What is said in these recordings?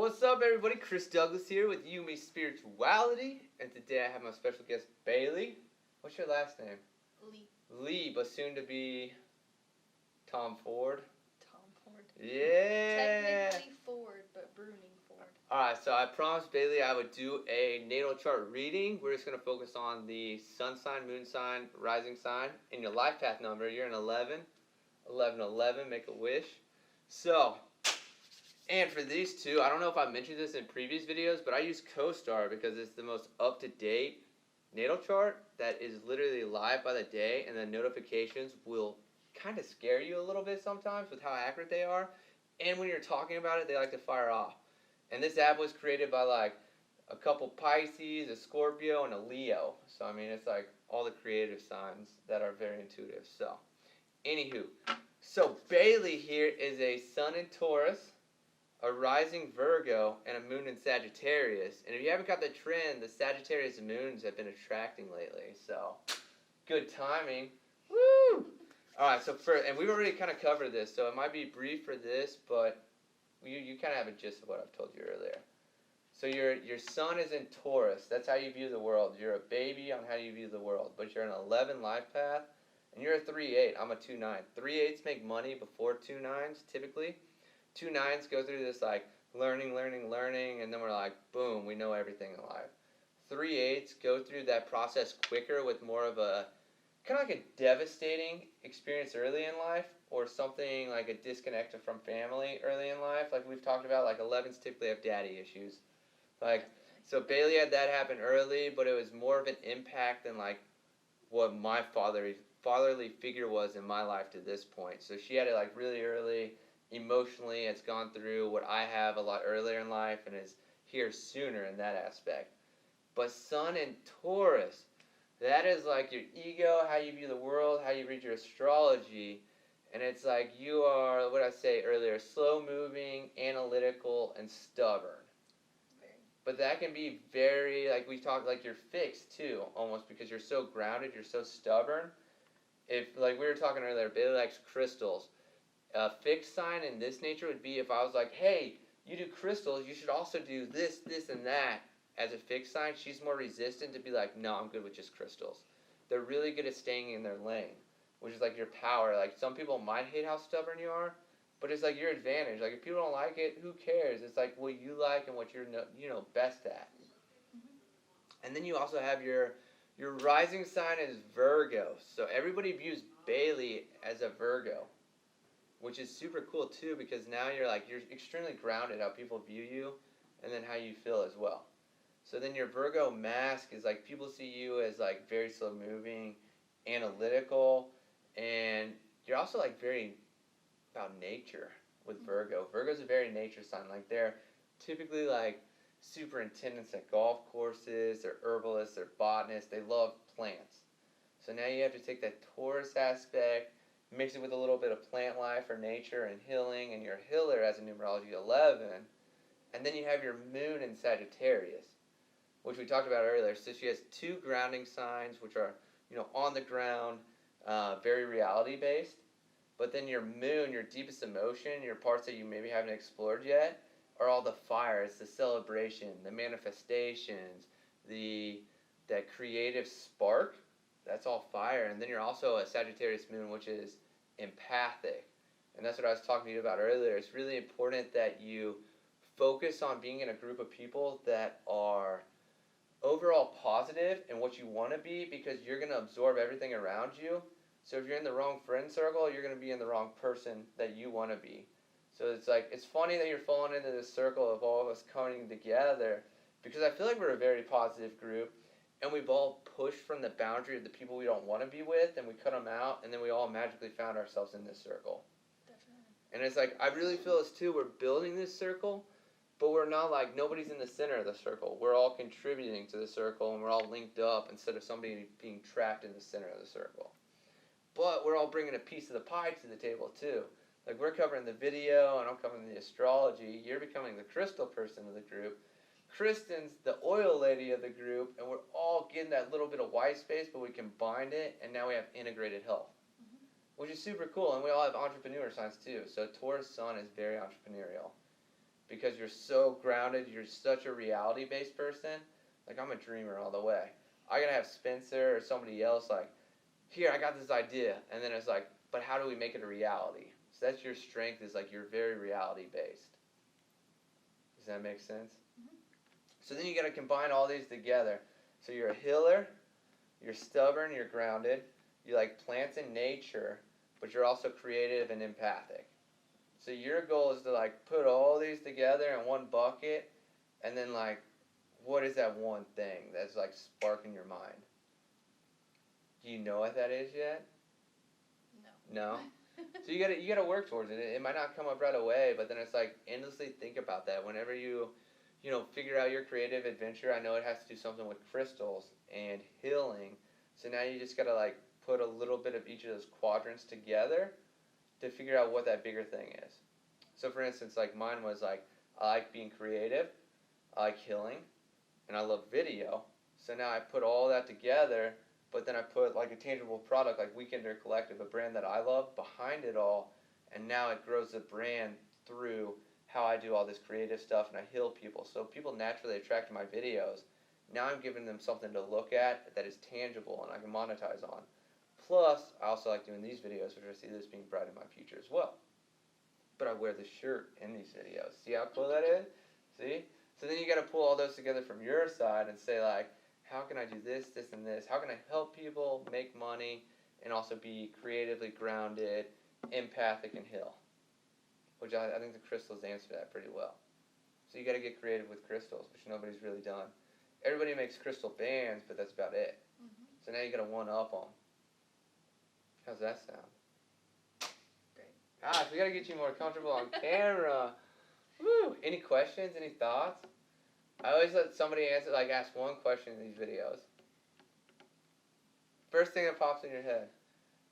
What's up, everybody? Chris Douglas here with You Me Spirituality, and today I have my special guest, Bailey. What's your last name? Lee. Lee, but soon to be Tom Ford. Tom Ford. Yeah! Technically Ford, but Bruning Ford. Alright, so I promised Bailey I would do a natal chart reading. We're just going to focus on the sun sign, moon sign, rising sign, and your life path number. You're an 11. 1111, make a wish. So, and for these two, I don't know if I mentioned this in previous videos, but I use CoStar because it's the most up-to-date natal chart that is literally live by the day, and the notifications will kind of scare you a little bit sometimes with how accurate they are. And when you're talking about it, they like to fire off. And this app was created by like a couple Pisces, a Scorpio, and a Leo. So I mean, it's like all the creative signs that are very intuitive. So, anywho, so Bailey here is a sun in Taurus, a rising Virgo, and a moon in Sagittarius. And if you haven't got the trend, the Sagittarius moons have been attracting lately. So, good timing. Woo! Alright, so and we've already kind of covered this, so it might be brief for this, but you kind of have a gist of what I've told you earlier. So your sun is in Taurus. That's how you view the world. You're a baby on how you view the world. But you're an 11 life path, and you're a 3-8. I'm a 2-9. 3-8s make money before 2-9s, typically. 2-9s go through this like learning, and then we're like, boom, we know everything in life. 3-8s go through that process quicker with more of a kind of like a devastating experience early in life, or something like a disconnect from family early in life. Like we've talked about, like 11s typically have daddy issues. Like, so Bailey had that happen early, but it was more of an impact than like what my fatherly figure was in my life to this point. So she had it like really early. Emotionally, it's gone through what I have a lot earlier in life and is here sooner in that aspect. But Sun in Taurus, that is like your ego, how you view the world, how you read your astrology, and it's like you are, what I say earlier, slow-moving, analytical, and stubborn. Very. But that can be very, like we talked, like you're fixed too, almost, because you're so grounded, you're so stubborn. If, like we were talking earlier, Bailey likes crystals. A fixed sign in this nature would be if I was like, hey, you do crystals, you should also do this, and that. As a fixed sign, she's more resistant to be like, no, I'm good with just crystals. They're really good at staying in their lane, which is like your power. Like some people might hate how stubborn you are, but it's like your advantage. Like if people don't like it, who cares? It's like what you like and what you're best at. Mm-hmm. And then you also have your rising sign is Virgo. So everybody views Bailey as a Virgo, which is super cool too, because now you're extremely grounded how people view you, and then how you feel as well. So then your Virgo mask is like people see you as like very slow moving, analytical, and you're also like very about nature with Virgo. Virgo's a very nature sign. Like they're typically like superintendents at golf courses, they're herbalists, they're botanists, they love plants. So now you have to take that Taurus aspect, mix it with a little bit of plant life or nature and healing, and you're a healer as a numerology 11. And then you have your moon in Sagittarius, which we talked about earlier. So she has two grounding signs, which are, on the ground, very reality based. But then your moon, your deepest emotion, your parts that you maybe haven't explored yet, are all the fire. It's the celebration, the manifestations, that creative spark. That's all fire. And then you're also a Sagittarius moon, which is empathic. And that's what I was talking to you about earlier. It's really important that you focus on being in a group of people that are overall positive in what you want to be, because you're going to absorb everything around you. So if you're in the wrong friend circle, you're going to be in the wrong person that you want to be. So it's funny that you're falling into this circle of all of us coming together, because I feel like we're a very positive group, and we've all pushed from the boundary of the people we don't want to be with, and we cut them out, and then we all magically found ourselves in this circle. Definitely. And it's like, I really feel this too. We're building this circle, but we're not like, nobody's in the center of the circle. We're all contributing to the circle, and we're all linked up instead of somebody being trapped in the center of the circle. But we're all bringing a piece of the pie to the table too. Like we're covering the video, and I'm covering the astrology. You're becoming the crystal person of the group. Kristen's the oil lady of the group, and we're all getting that little bit of white space, but we combined it, and now we have integrated health, which is super cool. And we all have entrepreneur signs too. So Taurus Sun is very entrepreneurial. because you're so grounded. You're such a reality-based person. Like, I'm a dreamer all the way. I gotta have Spencer or somebody else like, here, I got this idea, and then it's like, but how do we make it a reality? So that's your strength, is like you're very reality-based. Does that make sense? Mm-hmm. So then you gotta combine all these together. So you're a healer, you're stubborn, you're grounded, you like plants and nature, but you're also creative and empathic. So your goal is to like put all these together in one bucket, and then like, what is that one thing that's like sparking your mind? Do you know what that is yet? No. No? So you gotta work towards it. It might not come up right away, but then it's like endlessly think about that. Whenever you figure out your creative adventure, I know it has to do something with crystals and healing. So now you just gotta like put a little bit of each of those quadrants together to figure out what that bigger thing is. So for instance, like mine was like, I like being creative, I like healing, and I love video. So now I put all that together, but then I put like a tangible product like Weekender Collective, a brand that I love, behind it all, and now it grows the brand through how I do all this creative stuff and I heal people. So people naturally attract to my videos. Now I'm giving them something to look at that is tangible and I can monetize on. Plus, I also like doing these videos, which I see this being bright in my future as well. But I wear the shirt in these videos. See how cool that is? See? So then you got to pull all those together from your side and say like, how can I do this, this, and this? How can I help people make money and also be creatively grounded, empathic, and heal? Which I think the crystals answer that pretty well. So you got to get creative with crystals, which nobody's really done. Everybody makes crystal bands, but that's about it. Mm-hmm. So now you got to one-up them. How's that sound? Great. Gosh, we got to get you more comfortable on camera. Woo! Any questions? Any thoughts? I always let somebody answer, like ask one question in these videos. First thing that pops in your head.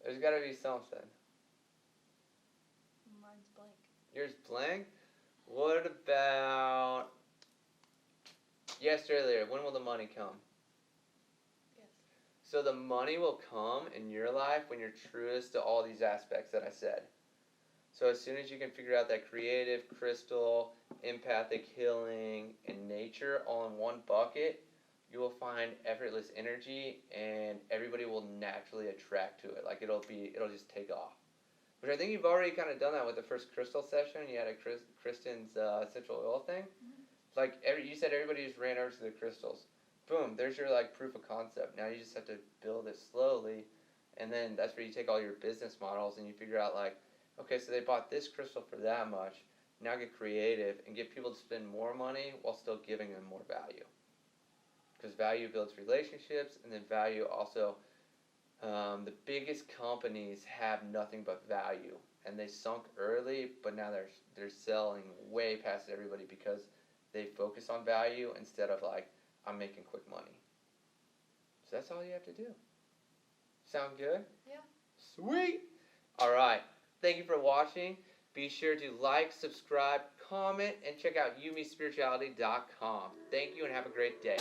There's got to be something. Mine's blank. Yours blank? What about... You asked earlier, when will the money come? Yes. So the money will come in your life when you're truest to all these aspects that I said. So as soon as you can figure out that creative, crystal, empathic, healing, and nature all in one bucket, you will find effortless energy and everybody will naturally attract to it. Like it'll just take off. Which I think you've already kind of done that with the first crystal session. You had a Kristen's essential oil thing. Mm-hmm. Like you said, everybody just ran over to the crystals. Boom, there's your like proof of concept. Now you just have to build it slowly, and then that's where you take all your business models and you figure out like, okay, so they bought this crystal for that much. Now get creative and get people to spend more money while still giving them more value. Because value builds relationships, and then value also. The biggest companies have nothing but value, and they sunk early, but now they're selling way past everybody because they focus on value instead of like, I'm making quick money. So that's all you have to do. Sound good? Yeah. Sweet! Alright, thank you for watching. Be sure to like, subscribe, comment, and check out yumispirituality.com. Thank you and have a great day.